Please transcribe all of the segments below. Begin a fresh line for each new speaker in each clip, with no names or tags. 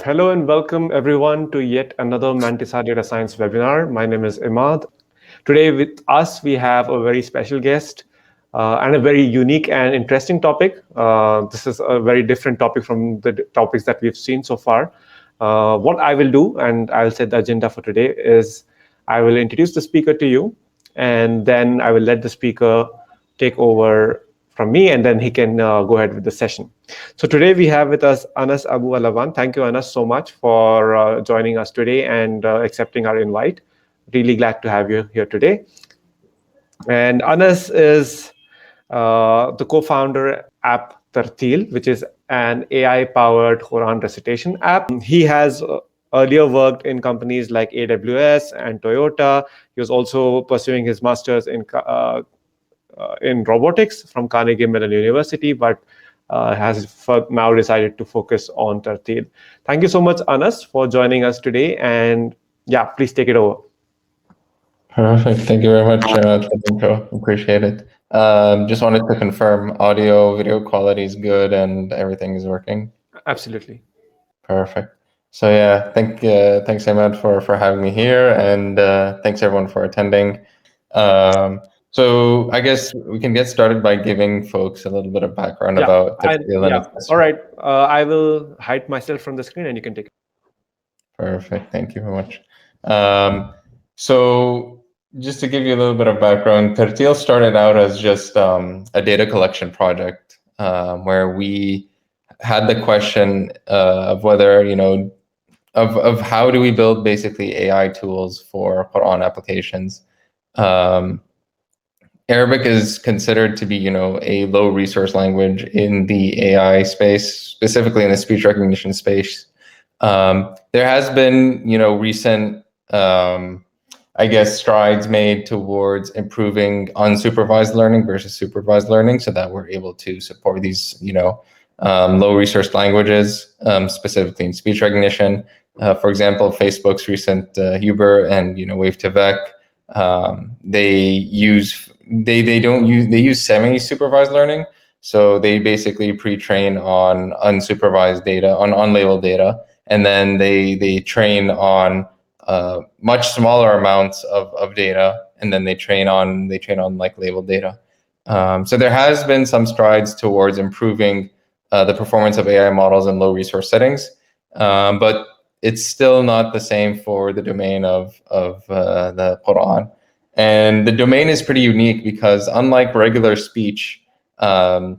Hello and welcome everyone to yet another Mantisar Data Science webinar. My name is Imad. Today with us we have a very special guest and a very unique and interesting topic. This is a very different topic from the topics that we've seen so far. What I will do, and I'll set the agenda for today, is I will introduce the speaker to you, and then I will let the speaker take over from me, and then he can go ahead with the session. So today we have with us Anas Abou Allaban. Thank you, Anas, so much for joining us today and accepting our invite. Really glad to have you here today. And Anas is the co-founder app Tarteel, which is an AI-powered Quran recitation app. He has earlier worked in companies like AWS and Toyota. He was also pursuing his master's in robotics from Carnegie Mellon University, but has now decided to focus on Tarteel. Thank you so much, Anas, for joining us today. And yeah, please take it over.
Perfect. Thank you very much for the intro. Appreciate it. Just wanted to confirm audio, video quality is good and everything is working.
Absolutely.
Perfect. So yeah, thanks Ahmed for having me here, and thanks everyone for attending. So I guess we can get started by giving folks a little bit of background about Tarteel and its
all right. I will hide myself from the screen and you can take it.
Perfect. Thank you very much. So just to give you a little bit of background, Tarteel started out as just a data collection project where we had the question of whether, of how do we build basically AI tools for Quran applications. Arabic is considered to be, a low resource language in the AI space, specifically in the speech recognition space. There has been, recent, strides made towards improving unsupervised learning versus supervised learning, so that we're able to support these, low resource languages, specifically in speech recognition. For example, Facebook's recent Huber and Wave to Vec, they use semi-supervised learning. So they basically pre-train on unsupervised data, on unlabeled data, and then they train on much smaller amounts of data, and then they train on like labeled data. So there has been some strides towards improving the performance of AI models in low resource settings, but it's still not the same for the domain of the Quran. And the domain is pretty unique because unlike regular speech, the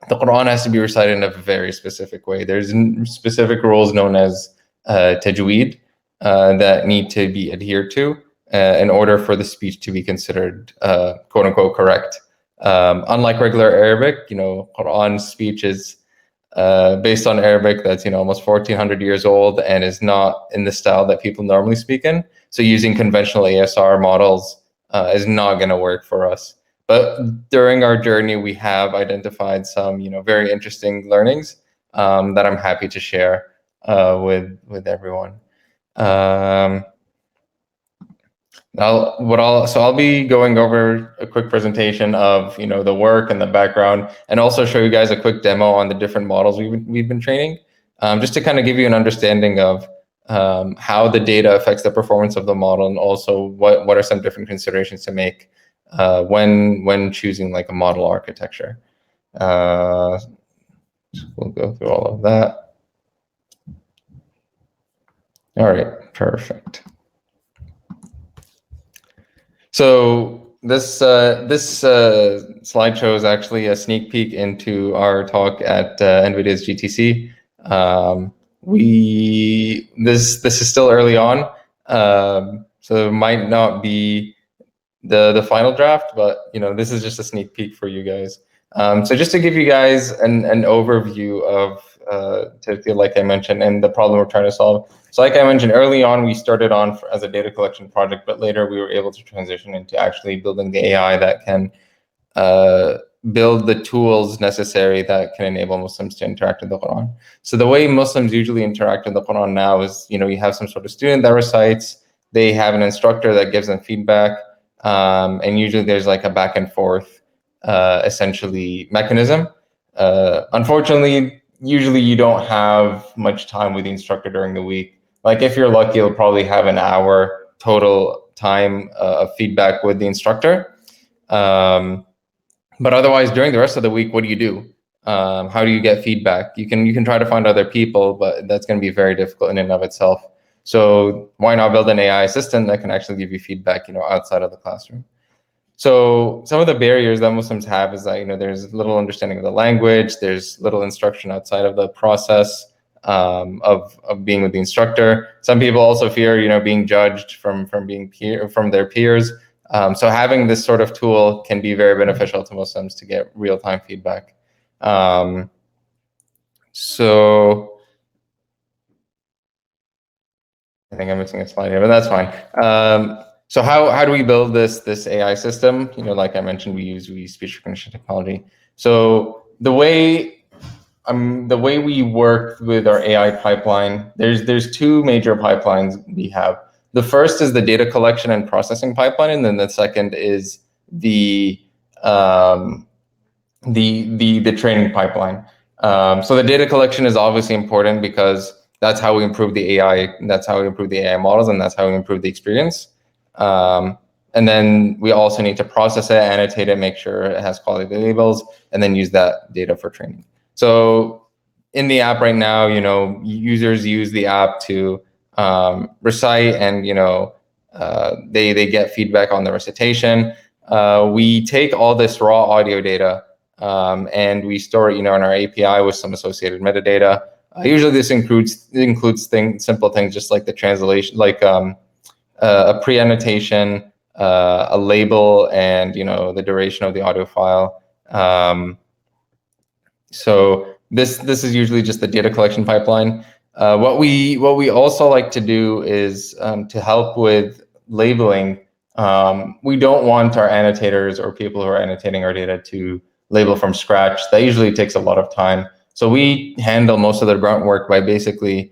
Quran has to be recited in a very specific way. There's specific rules known as tajweed that need to be adhered to in order for the speech to be considered quote unquote correct. Unlike regular Arabic, Quran speech is based on Arabic that's almost 1400 years old and is not in the style that people normally speak in. So using conventional ASR models is not going to work for us. But during our journey, we have identified some, very interesting learnings that I'm happy to share with everyone. I'll be going over a quick presentation of the work and the background, and also show you guys a quick demo on the different models we've been training, just to kind of give you an understanding of how the data affects the performance of the model, and also what are some different considerations to make when choosing like a model architecture. We'll go through all of that. All right, perfect. So this slideshow is actually a sneak peek into our talk at NVIDIA's GTC. This is still early on, so it might not be the final draft, but this is just a sneak peek for you guys. So just to give you guys an overview of Tarteel, like I mentioned, and the problem we're trying to solve. So like I mentioned early on, we started on as a data collection project, but later we were able to transition into actually building the AI that can build the tools necessary that can enable Muslims to interact with the Quran. So the way Muslims usually interact with the Quran now is, you have some sort of student that recites, they have an instructor that gives them feedback, and usually there's like a back and forth essentially mechanism. Unfortunately, usually you don't have much time with the instructor during the week. Like if you're lucky, you'll probably have an hour total time of feedback with the instructor. But otherwise, during the rest of the week, what do you do? How do you get feedback? You can try to find other people, but that's going to be very difficult in and of itself. So why not build an AI assistant that can actually give you feedback, outside of the classroom? So some of the barriers that Muslims have is that there's little understanding of the language, there's little instruction outside of the process of being with the instructor. Some people also fear being judged from their peers. So having this sort of tool can be very beneficial to Muslims to get real-time feedback. So I think I'm missing a slide here, but that's fine. So how do we build this AI system? Like I mentioned, we use speech recognition technology. So the way we work with our AI pipeline, there's two major pipelines we have. The first is the data collection and processing pipeline, and then the second is the training pipeline. So the data collection is obviously important because that's how we improve the AI. That's how we improve the AI models, and that's how we improve the experience. And then we also need to process it, annotate it, make sure it has quality labels, and then use that data for training. So in the app right now, users use the app to recite, and they get feedback on the recitation. We take all this raw audio data and we store it, in our API with some associated metadata. Usually, this includes simple things just like the translation, like a pre-annotation, a label, and the duration of the audio file. So this is usually just the data collection pipeline. What we also like to do is to help with labeling. We don't want our annotators or people who are annotating our data to label from scratch. That usually takes a lot of time. So we handle most of the grunt work by basically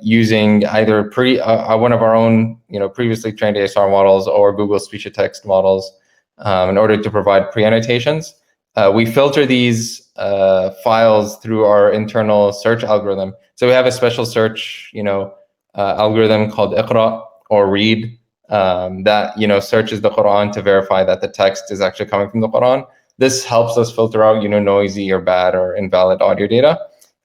using either one of our own previously trained ASR models or Google speech-to-text models in order to provide pre-annotations. We filter these files through our internal search algorithm. So we have a special search algorithm called Iqra or read that searches the Quran to verify that the text is actually coming from the Quran. This helps us filter out noisy or bad or invalid audio data.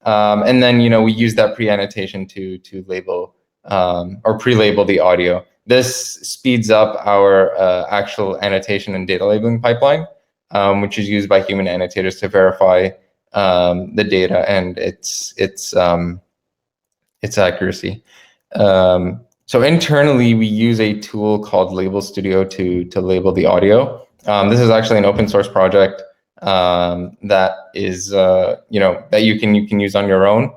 And then we use that pre-annotation to label or pre-label the audio. This speeds up our actual annotation and data labeling pipeline, which is used by human annotators to verify the data and its accuracy. So internally, we use a tool called Label Studio to label the audio. This is actually an open source project that is that you can use on your own.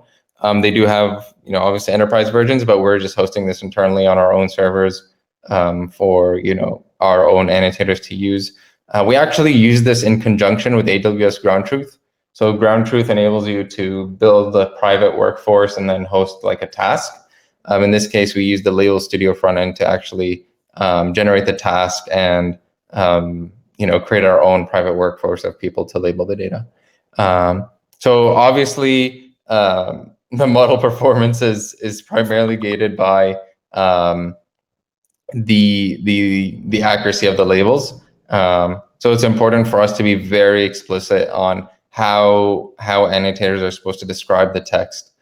They do have obviously enterprise versions, but we're just hosting this internally on our own servers for our own annotators to use. We actually use this in conjunction with AWS Ground Truth. So Ground Truth enables you to build a private workforce and then host like a task. In this case, we use the Label Studio front end to actually generate the task and create our own private workforce of people to label the data. So obviously, the model performance is primarily gated by the accuracy of the labels. So it's important for us to be very explicit on how annotators are supposed to describe the text.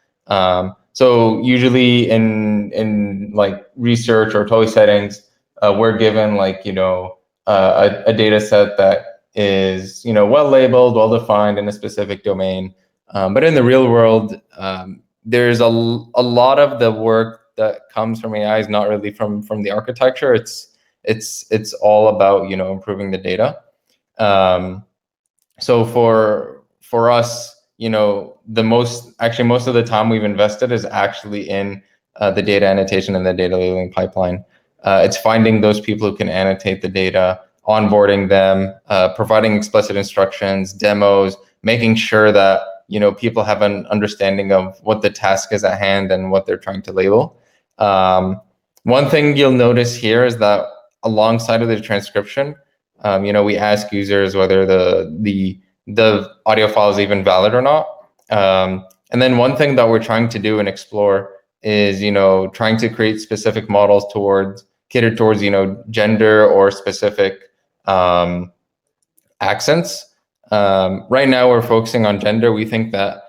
So usually in like research or TOEIC settings, we're given like a data set that is well labeled, well defined in a specific domain. But in the real world, there's a lot of the work that comes from AI is not really from the architecture. It's all about improving the data. So for us, most of the time we've invested is actually in the data annotation and the data labeling pipeline. It's finding those people who can annotate the data, onboarding them, providing explicit instructions, demos, making sure that people have an understanding of what the task is at hand and what they're trying to label. One thing you'll notice here is that alongside of the transcription, we ask users whether the audio file is even valid or not. And then one thing that we're trying to do and explore is, trying to create specific models catered towards, gender or specific accents. Right now, we're focusing on gender. We think that,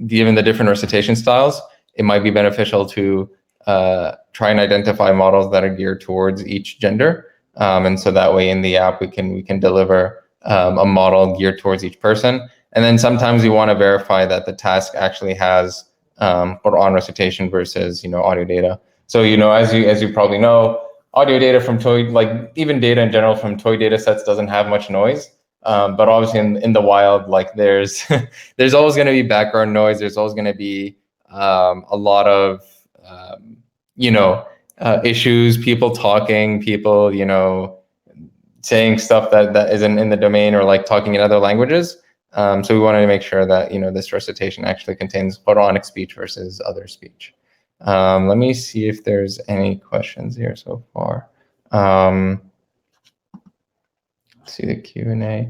given the different recitation styles, it might be beneficial to try and identify models that are geared towards each gender. And so that way in the app, we can deliver a model geared towards each person. And then sometimes we want to verify that the task actually has Quran recitation versus, audio data. So, as you probably know, audio data from toy, like even data in general from toy data sets doesn't have much noise. But obviously in the wild, like there's there's always going to be background noise. There's always going to be a lot of issues, people talking, people saying stuff that isn't in the domain, or like talking in other languages. So we wanted to make sure that this recitation actually contains Quranic speech versus other speech. Let me see if there's any questions here so far. Let's see the Q&A.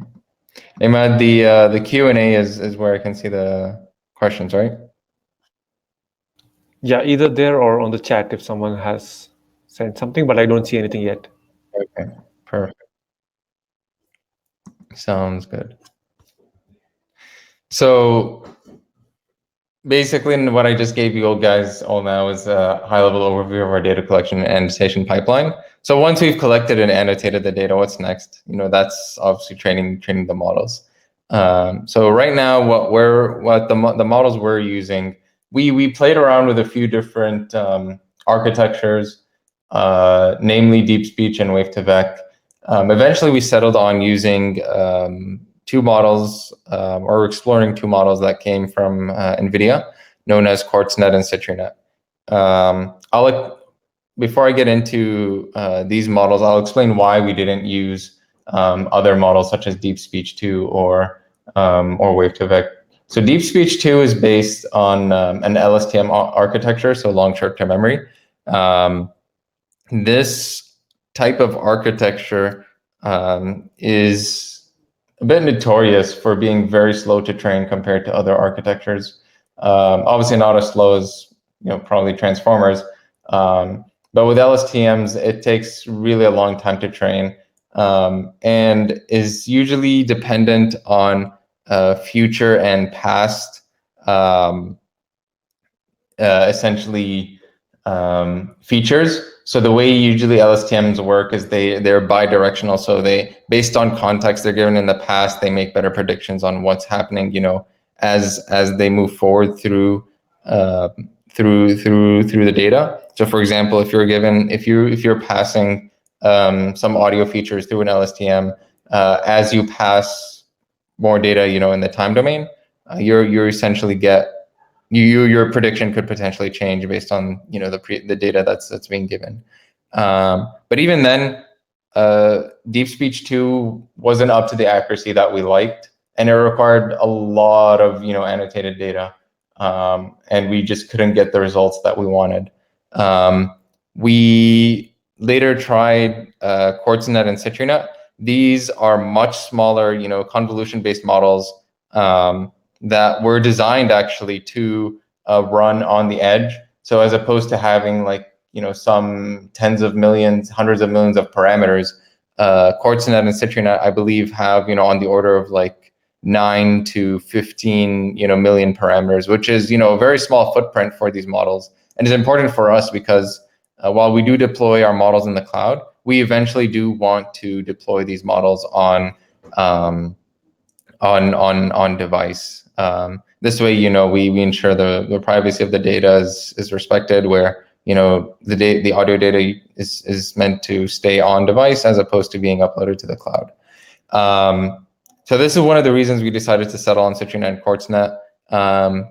Imad, the Q&A is where I can see the questions, right?
Yeah, either there or on the chat if someone has sent something, but I don't see anything yet.
Okay, perfect. Sounds good. So basically, what I just gave you all guys all now is a high-level overview of our data collection and annotation pipeline. So once we've collected and annotated the data, what's next? That's obviously training the models. So right now, the models we're using, we played around with a few different architectures, namely deep speech and wave to vec. Eventually, we settled on using two models, or exploring two models that came from NVIDIA, known as QuartzNet and CitriNet. Before I get into these models, I'll explain why we didn't use other models such as Deep Speech 2 or Wave to Vec. So Deep Speech 2 is based on an LSTM architecture, so long short-term memory. This type of architecture is a bit notorious for being very slow to train compared to other architectures. Obviously not as slow as probably transformers, but with LSTMs, it takes really a long time to train, and is usually dependent on future and past essentially features. So the way usually LSTMs work is they're bidirectional. So they, based on context they're given in the past, they make better predictions on what's happening, as they move forward through the data. So for example, if you're passing some audio features through an LSTM, as you pass more data, in the time domain, you're essentially your prediction could potentially change based on the data that's being given. But even then, Deep Speech 2 wasn't up to the accuracy that we liked, and it required a lot of annotated data, and we just couldn't get the results that we wanted. We later tried QuartzNet and CitriNet. These are much smaller, convolution-based models that were designed actually to run on the edge. So as opposed to having some tens of millions, hundreds of millions of parameters, QuartzNet and CitriNet, I believe, have on the order of 9 to 15 million parameters, which is a very small footprint for these models, and is important for us because while we do deploy our models in the cloud, we eventually do want to deploy these models on device. This way, we ensure the privacy of the data is respected, where the audio data is meant to stay on device as opposed to being uploaded to the cloud. So this is one of the reasons we decided to settle on CitriNet and QuartzNet.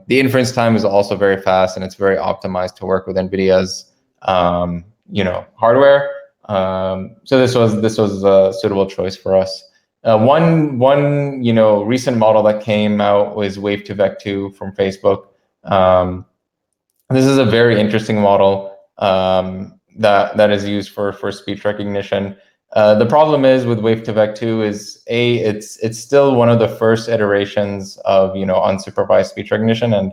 The inference time is also very fast, and it's very optimized to work with NVIDIA's hardware. So this was a suitable choice for us. One recent model that came out was Wave to Vec 2 from Facebook. This is a very interesting model that is used for speech recognition. The problem is with Wave to Vec 2 is it's still one of the first iterations of unsupervised speech recognition, and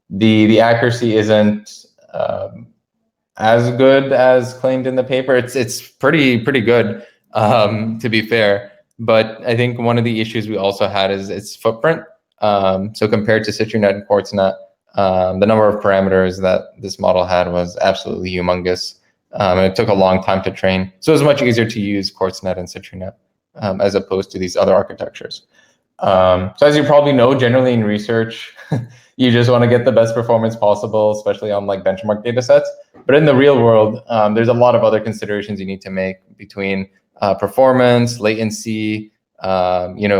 the accuracy isn't as good as claimed in the paper. It's pretty good, to be fair. But I think one of the issues we also had is its footprint. So compared to CitriNet and QuartzNet, the number of parameters that this model had was absolutely humongous. And it took a long time to train. So it was much easier to use QuartzNet and CitriNet as opposed to these other architectures. So as you probably know, generally in research, you just want to get the best performance possible, especially on like benchmark data sets. But in the real world, there's a lot of other considerations you need to make between performance, latency,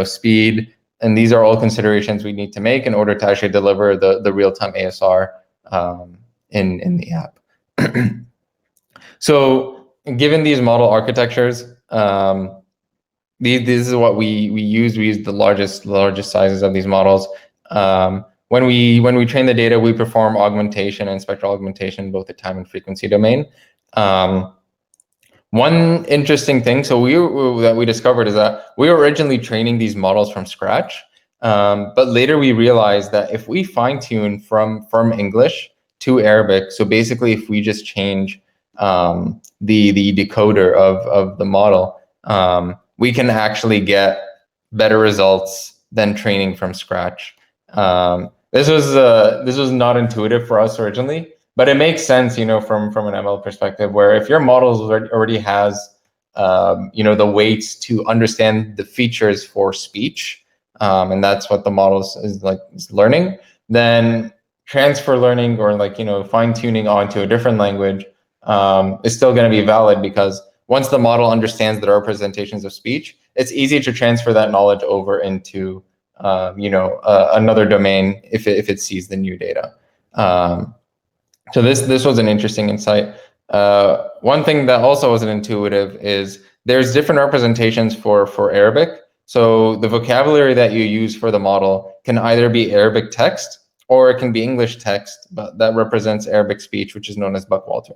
speed, and these are all considerations we need to make in order to actually deliver the real-time ASR in the app. So given these model architectures, this is what we use. We use the largest sizes of these models. When we train the data, we perform augmentation and spectral augmentation, both the time and frequency domain. One interesting thing that we discovered is that we were originally training these models from scratch, but later we realized that if we fine tune from English to Arabic, so basically if we just change the decoder of the model, we can actually get better results than training from scratch. This was not intuitive for us originally, but it makes sense, from an ML perspective, where if your model already has, the weights to understand the features for speech, and that's what the model is learning, then transfer learning or fine tuning onto a different language is still going to be valid, because once the model understands the representations of speech, it's easy to transfer that knowledge over into another domain if it sees the new data. So this was an interesting insight. One thing that also wasn't intuitive is there's different representations for Arabic. So the vocabulary that you use for the model can either be Arabic text or it can be English text, but that represents Arabic speech, which is known as Buckwalter.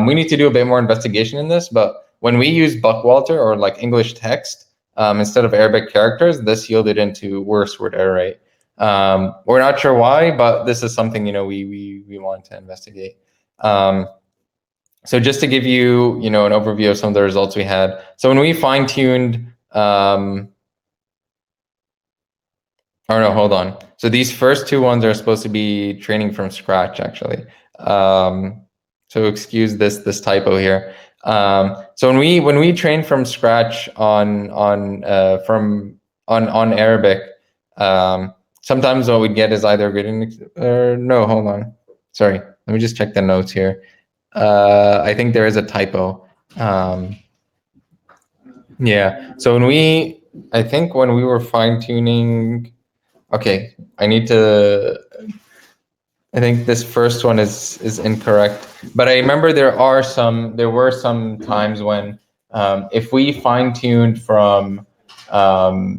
We need to do a bit more investigation in this, but when we use Buckwalter or like English text instead of Arabic characters, this yielded into worse word error rate. We're not sure why, but this is something we want to investigate. So just to give you an overview of some of the results we had. So when we fine-tuned, hold on. So these first two ones are supposed to be training from scratch, actually. So excuse this typo here. So when we train from scratch on Arabic, sometimes what we get is either good no, hold on. Sorry, let me just check the notes here. I think there is a typo. Yeah. So when we were fine tuning, okay, I think this first one is incorrect, but I remember there were some times when if we fine tuned from a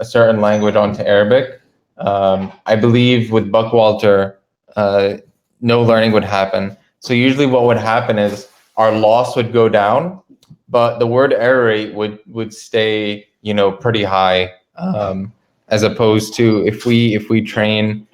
certain language onto Arabic, I believe with Buckwalter, no learning would happen. So usually what would happen is our loss would go down, but the word error rate would stay pretty high, as opposed to if we train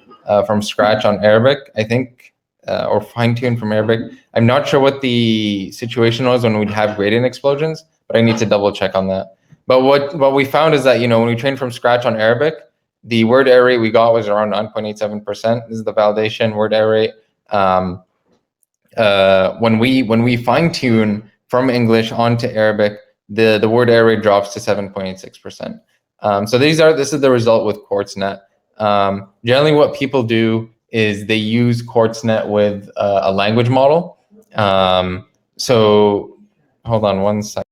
from scratch on Arabic, I think, or fine tune from Arabic. I'm not sure what the situation was when we'd have gradient explosions, but I need to double check on that. But what we found is that when we trained from scratch on Arabic, the word error rate we got was around 9.87%. This is the validation word error rate. When we fine tune from English onto Arabic, the word error rate drops to 7.86%. So this is the result with QuartzNet. Generally, what people do is they use QuartzNet with a language model. So hold on one second.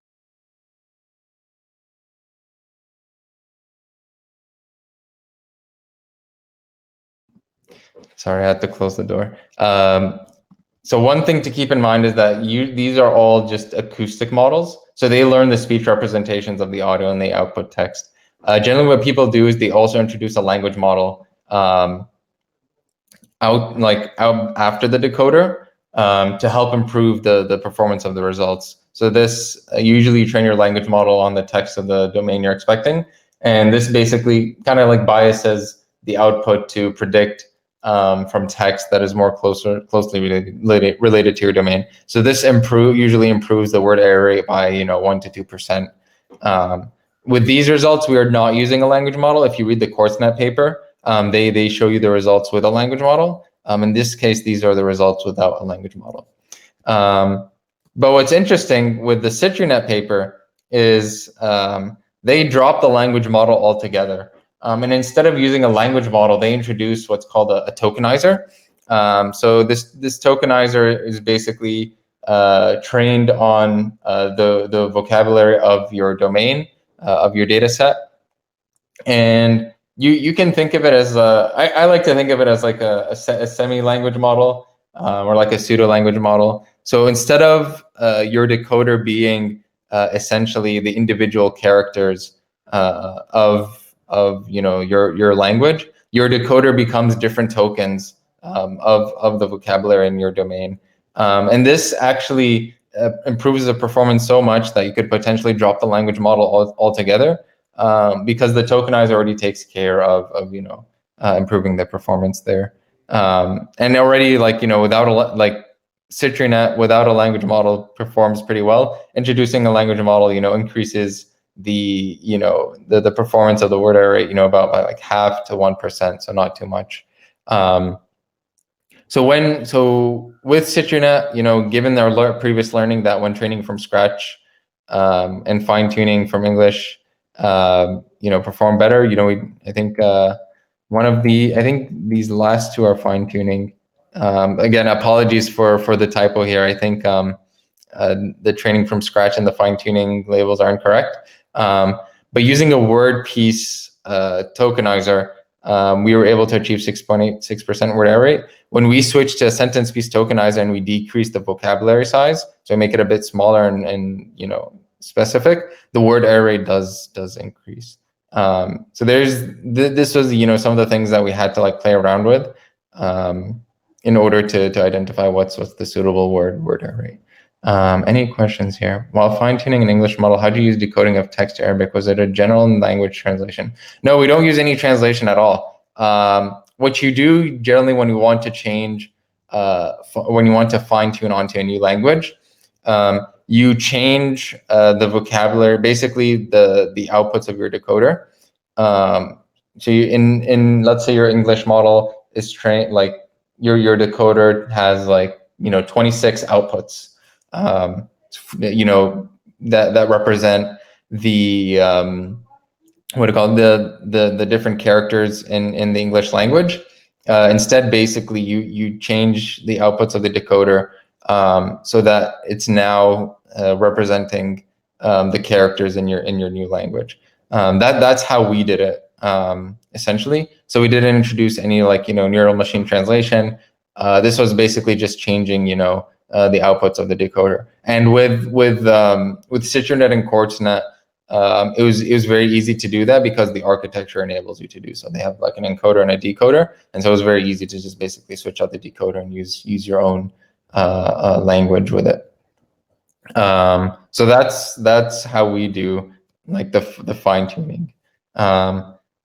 Sorry, I had to close the door. So one thing to keep in mind is that these are all just acoustic models. So they learn the speech representations of the audio and they output text. Generally, what people do is they also introduce a language model out after the decoder. to help improve the performance of the results. So this usually you train your language model on the text of the domain you're expecting, and this basically kind of like biases the output to predict from text that is more closely related to your domain. So this usually improves the word error rate by 1 to 2%. With these results, we are not using a language model. If you read the CourseNet paper, they show you the results with a language model. In this case, these are the results without a language model. But what's interesting with the CitriNet paper is they dropped the language model altogether. And instead of using a language model, they introduced what's called a tokenizer. So this tokenizer is basically trained on the vocabulary of your domain, of your data set. And you can think of it as I like to think of it as like a semi-language model or like a pseudo-language model. So instead of your decoder being essentially the individual characters of your language, your decoder becomes different tokens of the vocabulary in your domain. And this actually improves the performance so much that you could potentially drop the language model altogether. Because the tokenizer already takes care of improving the performance there, and already without CitriNet without a language model performs pretty well. Introducing a language model increases the performance of the word error rate about by like 0.5 to 1%, so not too much. So with CitriNet, given their previous learning that when training from scratch and fine tuning from English, perform better. I think I think these last two are fine tuning. Again, apologies for the typo here. I think the training from scratch and the fine tuning labels are incorrect. But using a word piece tokenizer, we were able to achieve 6.86% word error rate. When we switch to a sentence piece tokenizer and we decrease the vocabulary size, so make it a bit smaller and specific, the word error rate does increase. So this was some of the things that we had to play around with in order to identify what's the suitable word error rate. Any questions here? While fine-tuning an English model, how do you use decoding of text to Arabic? Was it a general language translation? No, we don't use any translation at all. What you do generally when you want to change, when you want to fine-tune onto a new language, you change the vocabulary, basically the outputs of your decoder. So in let's say your English model is trained, your decoder has 26 outputs, that represent the what do you call it, the different characters in the English language. Instead, basically, you change the outputs of the decoder so that it's now representing the characters in your new language. That's how we did it essentially. So we didn't introduce any neural machine translation. This was basically just changing the outputs of the decoder. And with CitriNet and CourseNet, it was very easy to do that because the architecture enables you to do so. They have an encoder and a decoder, and so it was very easy to just basically switch out the decoder and use your own language with it. So that's how we do the fine tuning.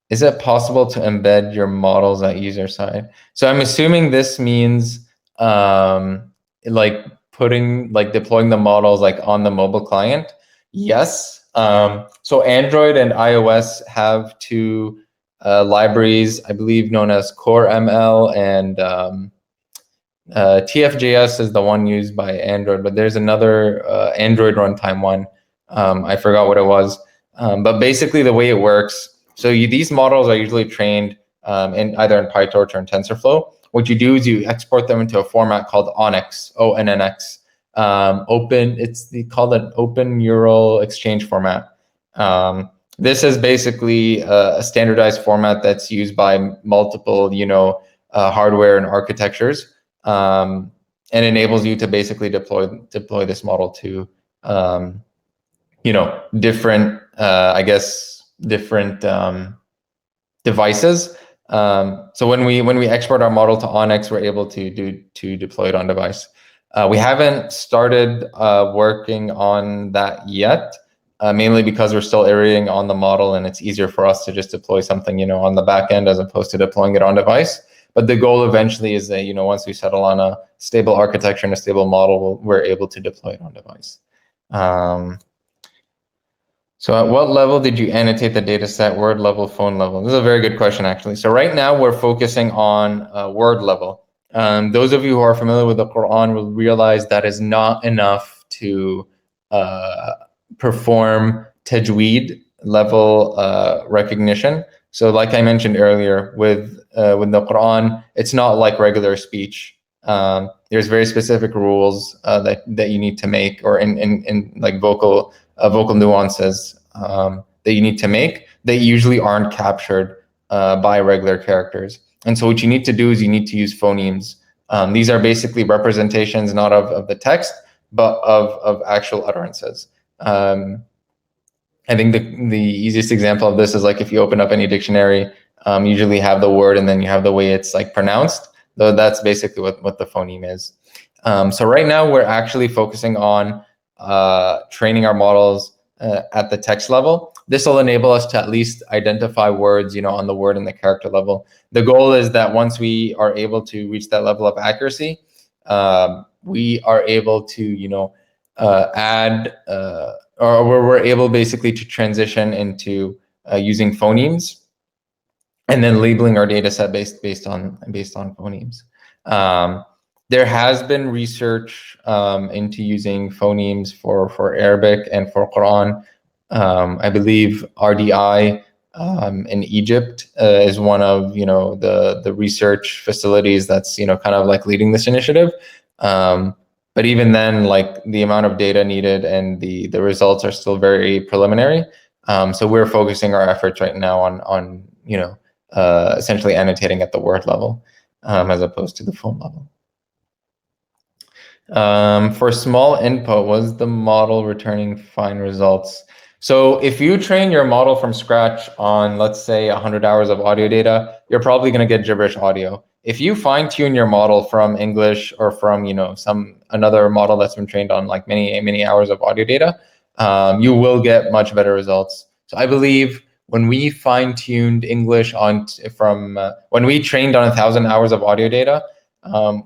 Is it possible to embed your models at user side? So I'm assuming this means deploying the models on the mobile client. Yes. So Android and iOS have two libraries, I believe, known as Core ML and TFJS is the one used by Android, but there's another Android runtime one. I forgot what it was. But basically the way it works, so these models are usually trained either in PyTorch or in TensorFlow. What you do is you export them into a format called ONNX, ONNX. They call it Open Neural Exchange format. This is basically a standardized format that's used by multiple, hardware and architectures, and enables you to basically deploy this model to, different, different devices. So when we export our model to ONNX, we're able to deploy it on device. We haven't started working on that yet, mainly because we're still iterating on the model, and it's easier for us to just deploy something, on the back end as opposed to deploying it on device. But the goal eventually is that, once we settle on a stable architecture and a stable model, we're able to deploy it on device. So at what level did you annotate the data set, word level, phone level? This is a very good question, actually. So right now we're focusing on word level. Those of you who are familiar with the Quran will realize that is not enough to perform tajweed level recognition. So like I mentioned earlier, with the Quran, it's not like regular speech. There's very specific rules that you need to make, or in like vocal nuances that you need to make that usually aren't captured by regular characters. And so what you need to do is you need to use phonemes. These are basically representations not of the text, but of actual utterances. I think the easiest example of this is like if you open up any dictionary, usually have the word and then you have the way it's like pronounced. Though that's basically what the phoneme is. So right now we're actually focusing on training our models at the text level. This will enable us to at least identify words, on the word and the character level. The goal is that once we are able to reach that level of accuracy, we are able to, add or we're able basically to transition into using phonemes and then labeling our data set based on phonemes. There has been research into using phonemes for Arabic and for Quran. I believe RDI in Egypt is one of the research facilities that's kind of like leading this initiative. But even then, like the amount of data needed and the results are still very preliminary. So we're focusing our efforts right now on essentially annotating at the word level as opposed to the phone level. For small input, was the model returning fine results? So if you train your model from scratch on, let's say, 100 hours of audio data, you're probably going to get gibberish audio. If you fine tune your model from English or from some another model that's been trained on like many hours of audio data, you will get much better results. So I believe when we fine tuned English when we trained on 1,000 hours of audio data,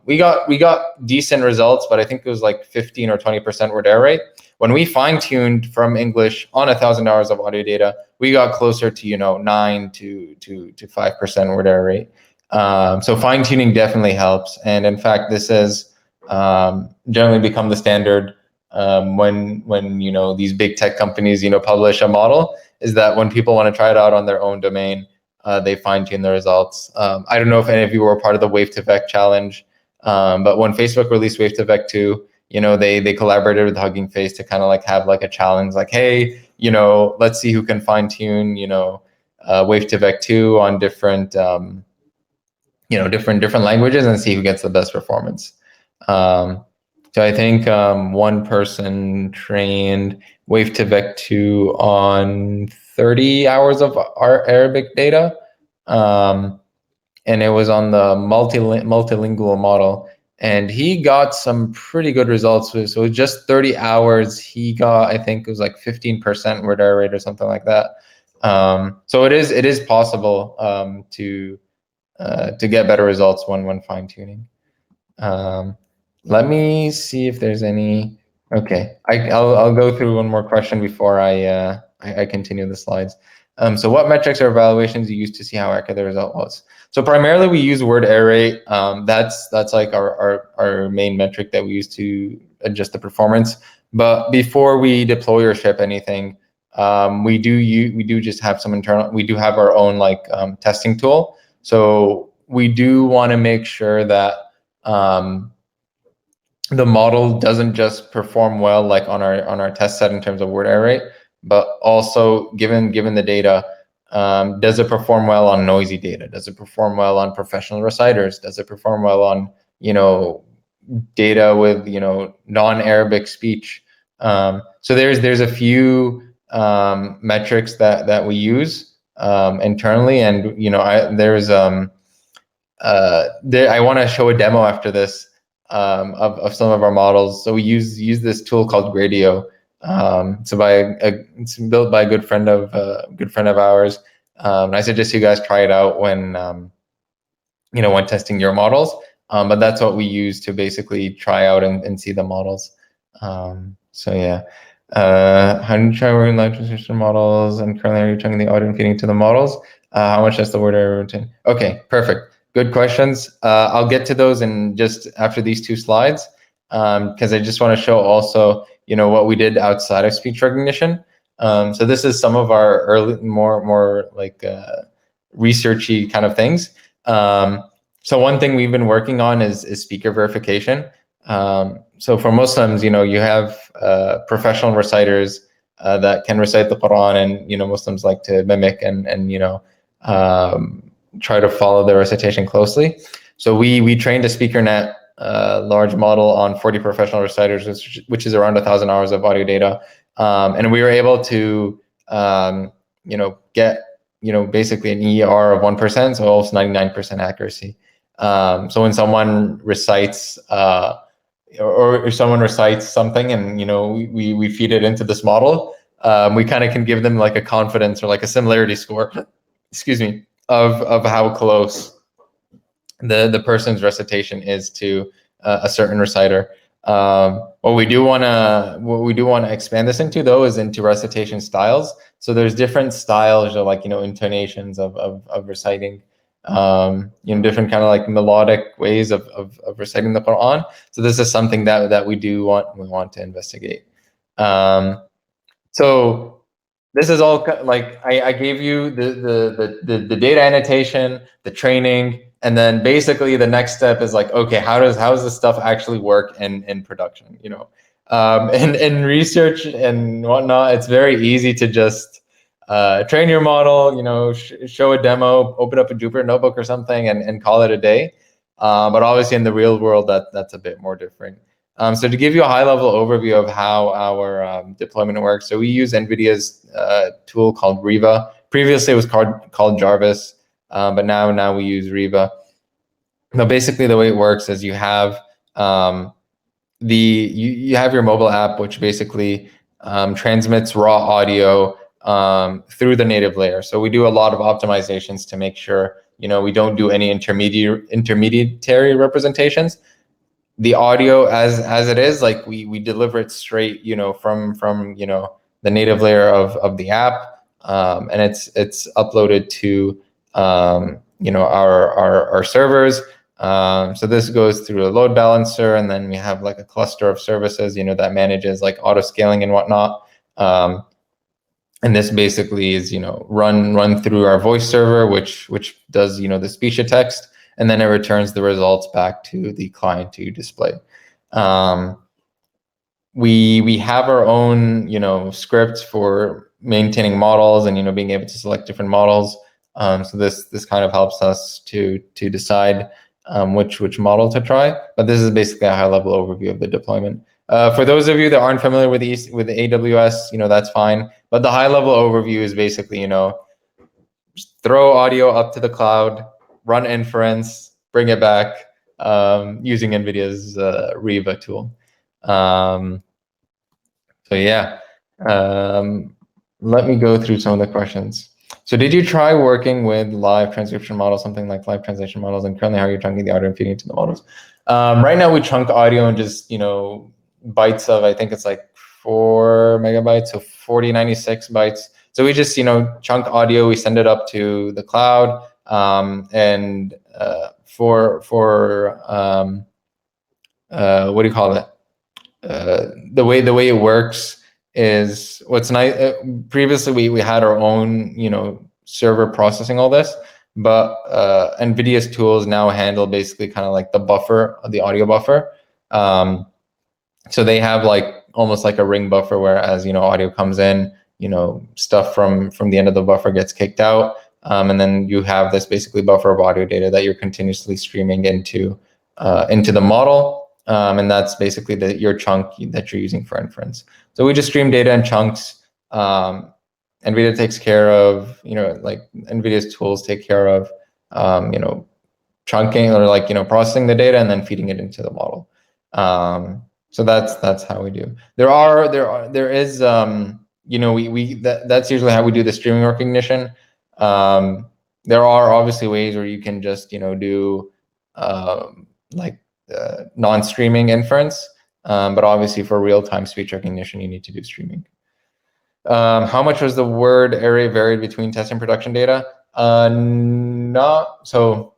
we got decent results, but I think it was like 15 or 20% word error rate. When we fine tuned from English on 1,000 hours of audio data, we got closer to 9 to 5% word error rate. So fine tuning definitely helps, and in fact, this has generally become the standard when these big tech companies publish a model. Is that when people want to try it out on their own domain, they fine-tune the results. I don't know if any of you were part of the Wave to Vec challenge, but when Facebook released Wave to Vec 2, they collaborated with Hugging Face to kind of like have like a challenge, like, hey, let's see who can fine-tune, Wave to Vec 2 on different, different languages and see who gets the best performance. So I think one person trained Wave to Vec 2 on 30 hours of our Arabic data, and it was on the multilingual model, and he got some pretty good results. So just 30 hours, he got, I think it was like 15% word error rate or something like that. So it is possible to get better results when fine tuning. Let me see if there's any. Okay, I'll go through one more question before I continue the slides. So what metrics or evaluations you use to see how accurate the result was? So primarily we use word error rate. That's like our main metric that we use to adjust the performance. But before we deploy or ship anything, we do just have some internal. We do have our own like testing tool. So we do want to make sure that the model doesn't just perform well like on our test set in terms of word error rate, but also given the data, does it perform well on noisy data? Does it perform well on professional reciters? Does it perform well on data with non-Arabic speech? So there's a few metrics that we use internally, and I want to show a demo after this of some of our models. So we use this tool called Gradio. It's built by a good friend of ours. And I suggest you guys try it out when when testing your models. But that's what we use to basically try out and see the models. So yeah. How do you try working live translation models, and currently are you chunking the audio and feeding to the models? How much does the word error retain? Okay, perfect. Good questions. I'll get to those in just after these two slides, because I just want to show also, what we did outside of speech recognition. So this is some of our early, more like researchy kind of things. So one thing we've been working on is speaker verification. So for Muslims, you have professional reciters that can recite the Quran, and Muslims like to mimic and try to follow the recitation closely. So we trained a SpeakerNet large model on 40 professional reciters, which is around 1,000 hours of audio data, and we were able to get basically an ER of 1%, so almost 99% accuracy. So when someone recites or someone recites something, and we feed it into this model, we kind of can give them like a confidence or like a similarity score, excuse me, of how close the person's recitation is to a certain reciter. What we do want to expand this into, though, is into recitation styles. So there's different styles, or like intonations of reciting. Different kind of like melodic ways of reciting the Quran. So this is something that we want to investigate. So this is all like I gave you the data annotation, the training, and then basically the next step is like, okay, how does this stuff actually work in production? In research and whatnot, it's very easy to just train your model, show a demo, open up a Jupyter notebook or something, and call it a day. But obviously in the real world, that's a bit more different. So to give you a high-level overview of how our deployment works, so we use NVIDIA's tool called Riva. Previously, it was called Jarvis, but now we use Riva. Now, basically, the way it works is you have you have your mobile app, which basically transmits raw audio through the native layer. So we do a lot of optimizations to make sure we don't do any intermediary representations. The audio as it is, like we deliver it straight from the native layer of the app, and it's uploaded to our servers. So this goes through a load balancer, and then we have like a cluster of services that manages like auto scaling and whatnot. And this basically is run through our voice server, which does the speech to text, and then it returns the results back to the client to display. We have our own scripts for maintaining models and being able to select different models. So this kind of helps us to decide which model to try. But this is basically a high-level overview of the deployment. For those of you that aren't familiar with the AWS, that's fine. But the high-level overview is basically just throw audio up to the cloud, run inference, bring it back using NVIDIA's Riva tool. So yeah, let me go through some of the questions. So did you try working with live transcription models, something like live translation models, and currently how are you chunking the audio and feeding it to the models? Right now we chunk audio in just bytes of, I think it's like 4 megabytes, so 4096 bytes. So we just chunk audio, we send it up to the cloud, and for what do you call it? The way it works is what's nice. Previously, we had our own server processing all this, but NVIDIA's tools now handle basically kind of like the buffer, the audio buffer. So they have like almost like a ring buffer, whereas audio comes in, stuff from the end of the buffer gets kicked out, and then you have this basically buffer of audio data that you're continuously streaming into the model. And that's basically your chunk that you're using for inference. So we just stream data in chunks. NVIDIA takes care of, like NVIDIA's tools take care of, chunking or like, processing the data and then feeding it into the model. So that's how we do. There is that's usually how we do the streaming recognition. There are obviously ways where you can just do like non-streaming inference, but obviously for real-time speech recognition you need to do streaming. How much was the word array varied between test and production data? Not so.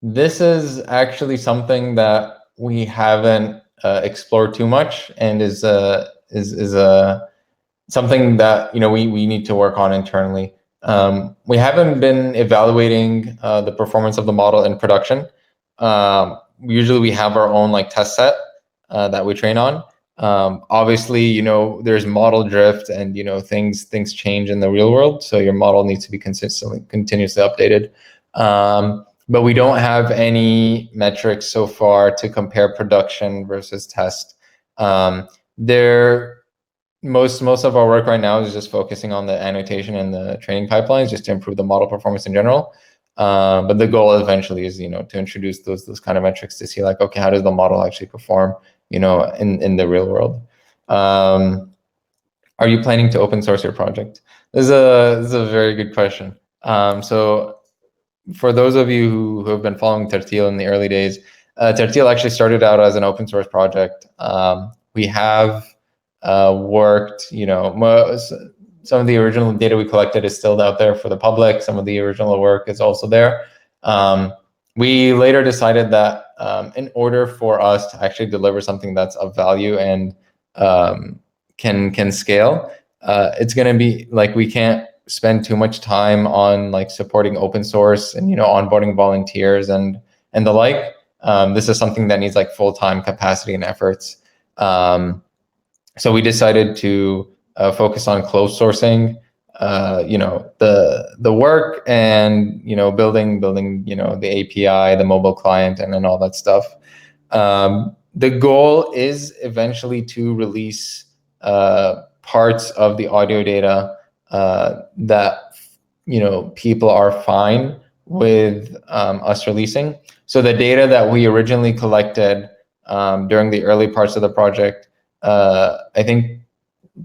This is actually something that we haven't explored too much, and is something that we need to work on internally. We haven't been evaluating the performance of the model in production. Usually we have our own test set that we train on. Obviously, there's model drift, and things change in the real world, so your model needs to be continuously updated. But we don't have any metrics so far to compare production versus test. Most of our work right now is just focusing on the annotation and the training pipelines, just to improve the model performance in general. But the goal eventually is to introduce those kind of metrics to see okay, how does the model actually perform in the real world. Are you planning to open source your project? This is a very good question. So for those of you who have been following Tarteel in the early days, Tarteel actually started out as an open source project. We have worked, some of the original data we collected is still out there for the public. Some of the original work is also there. We later decided that in order for us to actually deliver something that's of value and can scale, it's going to be we can't spend too much time on supporting open source and onboarding volunteers and the like. This is something that needs full-time capacity and efforts. So we decided to focus on closed sourcing, the work, and building the API, the mobile client, and then all that stuff. The goal is eventually to release parts of the audio data that people are fine with us releasing. So the data that we originally collected during the early parts of the project, I think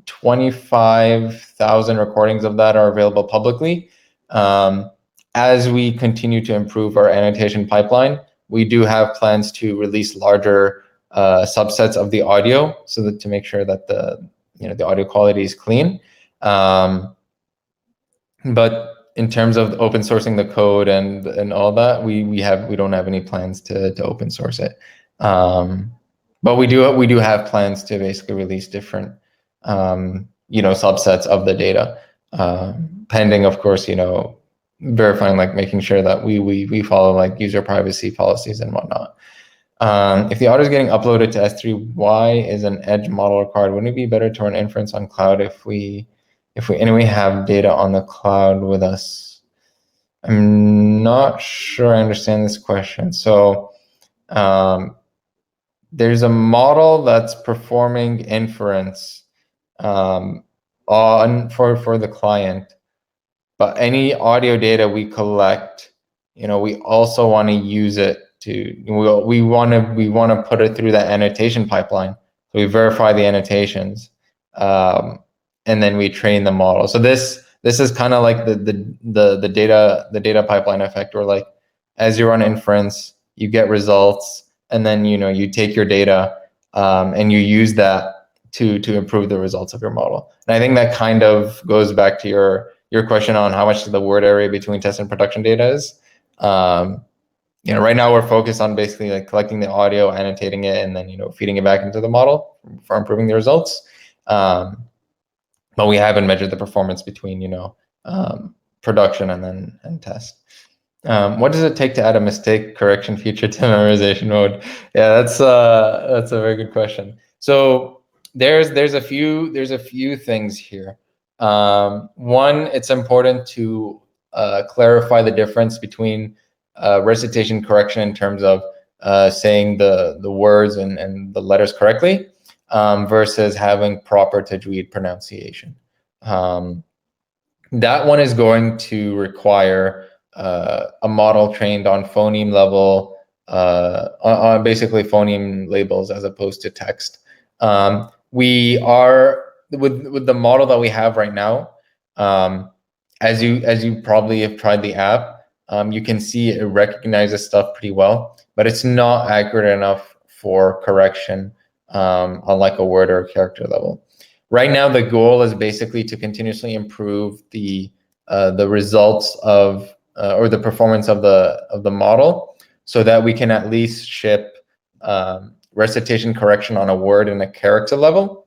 25,000 recordings of that are available publicly. As we continue to improve our annotation pipeline, we do have plans to release larger subsets of the audio, so that to make sure that the audio quality is clean. But in terms of open sourcing the code and all that, we don't have any plans to open source it. But we do have plans to basically release different subsets of the data, pending, of course, verifying, making sure that we follow user privacy policies and whatnot. If the audio is getting uploaded to S3, why is an edge model required? Wouldn't it be better to run inference on cloud if we anyway have data on the cloud with us? I'm not sure I understand this question. So there's a model that's performing inference for the client, but any audio data we collect, we also want to use it to we want to put it through that annotation pipeline. So we verify the annotations, and then we train the model. So this is kind of like the data pipeline effect, where as you run inference, you get results, and then you take your data and you use that to improve the results of your model. And I think that kind of goes back to your question on how much the word array between test and production data is. Right now we're focused on basically collecting the audio, annotating it, and then feeding it back into the model for improving the results. But we haven't measured the performance between production and test. What does it take to add a mistake correction feature to memorization mode? Yeah, that's a very good question. So there's a few things here. One, it's important to clarify the difference between recitation correction in terms of saying the words and the letters correctly, versus having proper tajweed pronunciation. That one is going to require a model trained on phoneme level on basically phoneme labels as opposed to text. We are with the model that we have right now. As you probably have tried the app, you can see it recognizes stuff pretty well, but it's not accurate enough for correction on like a word or a character level. Right now, the goal is basically to continuously improve the results of or the performance of the model, so that we can at least ship recitation correction on a word and a character level.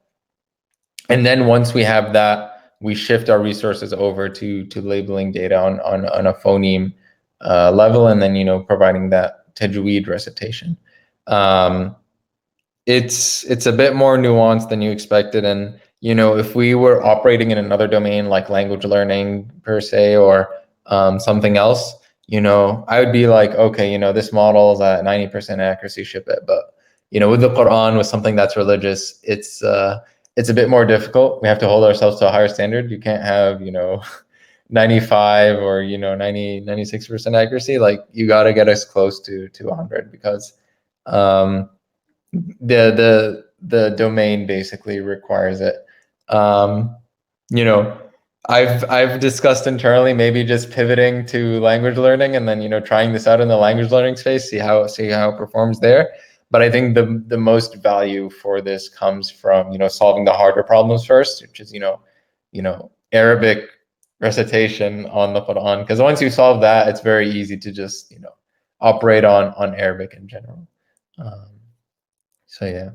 And then once we have that, we shift our resources over to labeling data on a phoneme level, and then providing that tajweed recitation. It's a bit more nuanced than you expected, and if we were operating in another domain like language learning per se, or something else, I would be like, okay, this model is at 90% accuracy, ship it. But with the Quran, with something that's religious, it's a bit more difficult. We have to hold ourselves to a higher standard. You can't have 95 or 90, 96% accuracy. Like, you got to get us close to 100, because the domain basically requires it. I've discussed internally maybe just pivoting to language learning, and then trying this out in the language learning space, see how it performs there. But I think the most value for this comes from solving the harder problems first, which is Arabic recitation on the Quran, because once you solve that, it's very easy to just operate on Arabic in general. So yeah,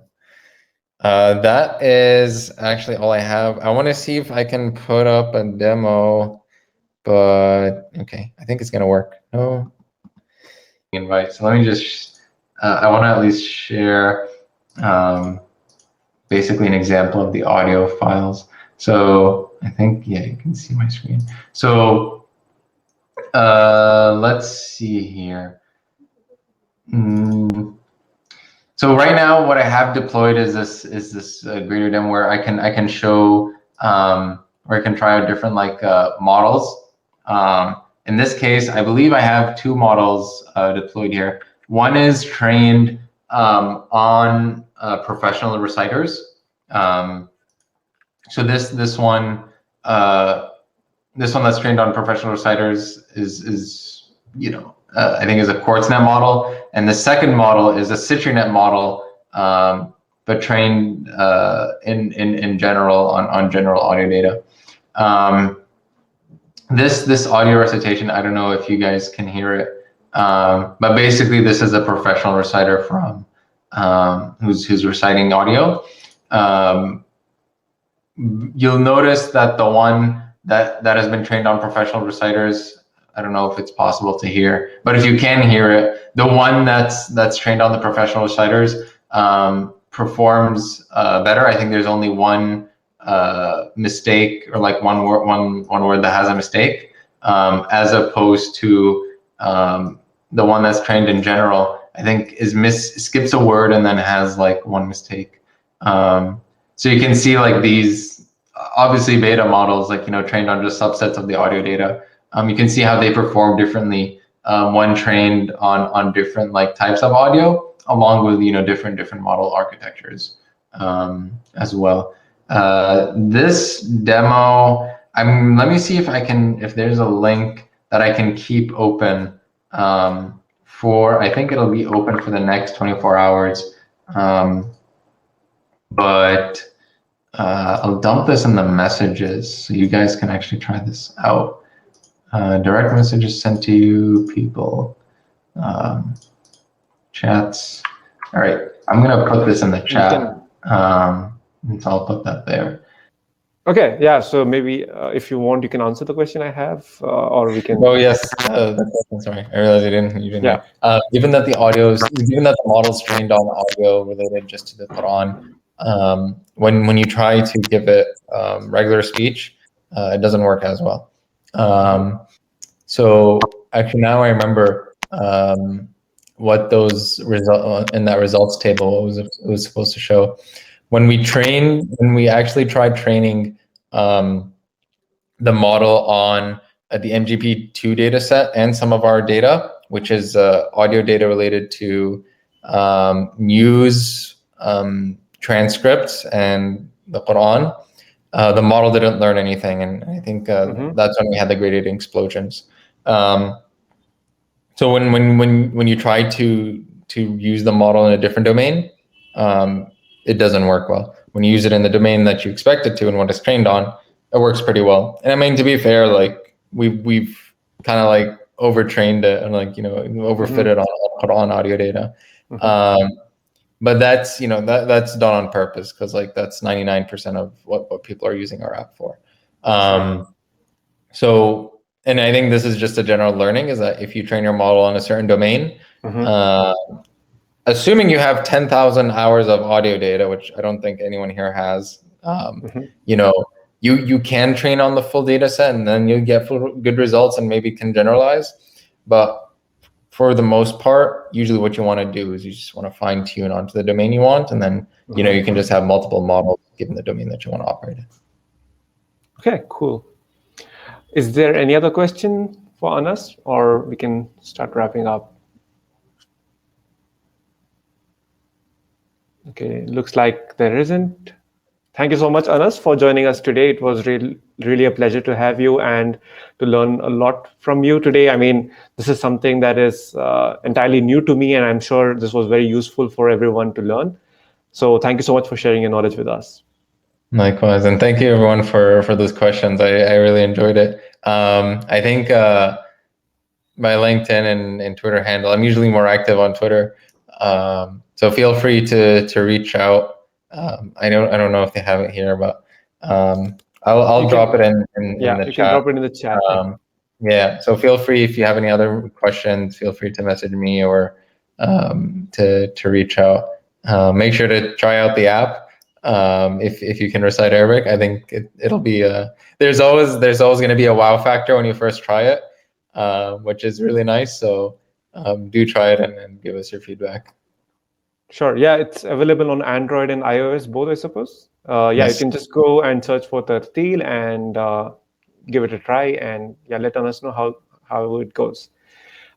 that is actually all I have. I want to see if I can put up a demo, but okay, I think it's gonna work. No invite. So let me just, I want to at least share basically an example of the audio files. So I think, yeah, you can see my screen. So let's see here. So right now, what I have deployed is this greater demo where I can show where I can try out different models. In this case, I believe I have two models deployed here. One is trained on professional reciters. So this one that's trained on professional reciters is I think is a QuartzNet model, and the second model is a CitriNet model, but trained in general on general audio data. This audio recitation, I don't know if you guys can hear it, but basically this is a professional reciter from who's reciting audio. You'll notice that the one that has been trained on professional reciters, I don't know if it's possible to hear, but if you can hear it, the one that's trained on the professional reciters performs better. I think there's only one mistake, or like one word that has a mistake, as opposed to the one that's trained in general, I think skips a word and then has like one mistake. So you can see like these obviously beta models, trained on just subsets of the audio data. You can see how they perform differently when trained on different types of audio, along with different model architectures as well. This demo, let me see if there's a link that I can keep open for. I think it'll be open for the next 24 hours. But I'll dump this in the messages so you guys can actually try this out. Direct messages sent to you, people, chats. All right, I'm gonna put this in the chat, and so I'll put that there.
Okay, yeah. So maybe if you want, you can answer the question I have, or we can.
Oh yes, sorry, I realized you didn't. Yeah. Given that the model's trained on audio related just to the Quran, when you try to give it regular speech, it doesn't work as well. So actually, now I remember what those in that results table was supposed to show. When we actually tried training the model on the MGP2 data set and some of our data, which is audio data related to news transcripts and the Quran, the model didn't learn anything, and I think that's when we had the gradient explosions. So when you try to use the model in a different domain, it doesn't work well. When you use it in the domain that you expect it to and what it's trained on, it works pretty well. And I mean, to be fair, like we've kind of like overtrained it and like, you know, overfitted on audio data. But that's, you know, that's done on purpose because like that's 99% of what people are using our app for. So, and I think this is just a general learning, is that if you train your model on a certain domain, assuming you have 10,000 hours of audio data, which I don't think anyone here has, you know, you can train on the full data set and then you get good results and maybe can generalize. But for the most part, usually what you want to do is you just want to fine tune onto the domain you want. And then, you know, you can just have multiple models given the domain that you want to operate in.
Okay, cool. Is there any other question for Anas, or we can start wrapping up? Okay, looks like there isn't. Thank you so much, Anas, for joining us today. It was really a pleasure to have you and to learn a lot from you today. I mean, this is something that is entirely new to me, and I'm sure this was very useful for everyone to learn. So thank you so much for sharing your knowledge with us.
Likewise, and thank you everyone for those questions. I really enjoyed it. I think my LinkedIn and Twitter handle, I'm usually more active on Twitter, so feel free to reach out. I don't know if they have it here, but I'll drop it in the
you
chat.
Can drop it in the chat.
Yeah, so feel free, if you have any other questions, feel free to message me or to reach out. Make sure to try out the app. If you can recite Arabic, I think it'll be there's always going to be a wow factor when you first try it, which is really nice. So do try it and give us your feedback.
Sure. Yeah, it's available on Android and iOS both, I suppose. Yeah,
Yes.
You can just go and search for Tarteel and give it a try, and yeah, let us know how it goes.